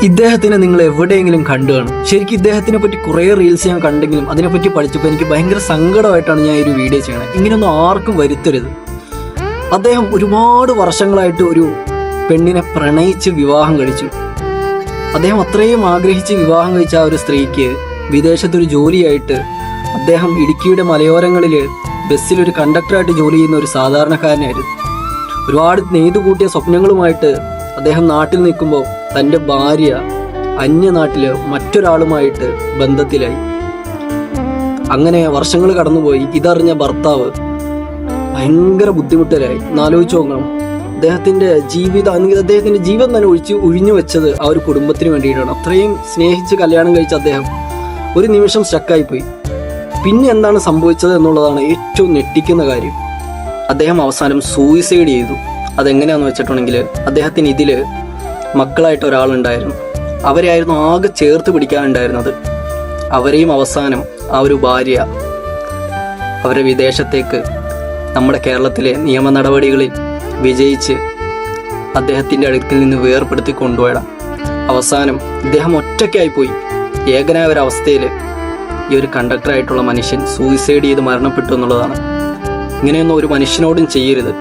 ഇദ്ദേഹത്തിനെ നിങ്ങൾ എവിടെയെങ്കിലും കണ്ടു കാണും. ശരിക്കും ഇദ്ദേഹത്തിനെ പറ്റി കുറേ റീൽസ് ഞാൻ കണ്ടെങ്കിലും അതിനെപ്പറ്റി പഠിച്ചപ്പോൾ എനിക്ക് ഭയങ്കര സങ്കടമായിട്ടാണ് ഞാൻ ഈ ഒരു വീഡിയോ ചെയ്യണത്. ഇങ്ങനെയൊന്നും ആർക്കും വരുത്തരുത്. അദ്ദേഹം ഒരുപാട് വർഷങ്ങളായിട്ട് ഒരു പെണ്ണിനെ പ്രണയിച്ച് വിവാഹം കഴിച്ചു. അദ്ദേഹം അത്രയും ആഗ്രഹിച്ച് വിവാഹം കഴിച്ച ആ ഒരു സ്ത്രീക്ക് വിദേശത്തൊരു ജോലിയായിട്ട് അദ്ദേഹം ഇടുക്കിയുടെ മലയോരങ്ങളിൽ ബസ്സിലൊരു കണ്ടക്ടറായിട്ട് ജോലി ചെയ്യുന്ന ഒരു സാധാരണക്കാരനായിരുന്നു. ഒരുപാട് നെയ്തുകൂട്ടിയ സ്വപ്നങ്ങളുമായിട്ട് അദ്ദേഹം നാട്ടിൽ നിൽക്കുമ്പോൾ തൻ്റെ ഭാര്യ അന്യനാട്ടിൽ മറ്റൊരാളുമായിട്ട് ബന്ധത്തിലായി. അങ്ങനെ വർഷങ്ങൾ കടന്നുപോയി. ഇതറിഞ്ഞ ഭർത്താവ് ഭയങ്കര ബുദ്ധിമുട്ടിലായി. എന്നാലോചിച്ച് നോക്കണം, അദ്ദേഹത്തിൻ്റെ ജീവൻ തന്നെ ഒഴിഞ്ഞു വെച്ചത് ആ ഒരു കുടുംബത്തിന് വേണ്ടിയിട്ടാണ്. അത്രയും സ്നേഹിച്ച് കല്യാണം കഴിച്ച അദ്ദേഹം ഒരു നിമിഷം സ്റ്റക്കായിപ്പോയി. പിന്നെ എന്താണ് സംഭവിച്ചത് എന്നുള്ളതാണ് ഏറ്റവും ഞെട്ടിക്കുന്ന കാര്യം. അദ്ദേഹം അവസാനം സൂയിസൈഡ് ചെയ്തു. അതെങ്ങനെയാണെന്ന് വെച്ചിട്ടുണ്ടെങ്കിൽ, അദ്ദേഹത്തിന് ഇതിൽ മക്കളായിട്ട് ഒരാളുണ്ടായിരുന്നു. അവരെയായിരുന്നു ആകെ ചേർത്ത് പിടിക്കാനുണ്ടായിരുന്നത്. അവരെയും അവസാനം ആ ഒരു ഭാര്യ അവരെ വിദേശത്തേക്ക് നമ്മുടെ കേരളത്തിലെ നിയമ നടപടികളിൽ വിജയിച്ച് അദ്ദേഹത്തിൻ്റെ അടുക്കിൽ നിന്ന് വേർപെടുത്തി കൊണ്ടുപോയതാണ്. അവസാനം ഇദ്ദേഹം ഒറ്റയ്ക്കായിപ്പോയി. ഏകനായ ഒരവസ്ഥയിൽ ഈ ഒരു കണ്ടക്ടറായിട്ടുള്ള മനുഷ്യൻ സൂയിസൈഡ് ചെയ്ത് മരണപ്പെട്ടു എന്നുള്ളതാണ്. ഇങ്ങനെയൊന്നും ഒരു മനുഷ്യനോടും ചെയ്യരുത്.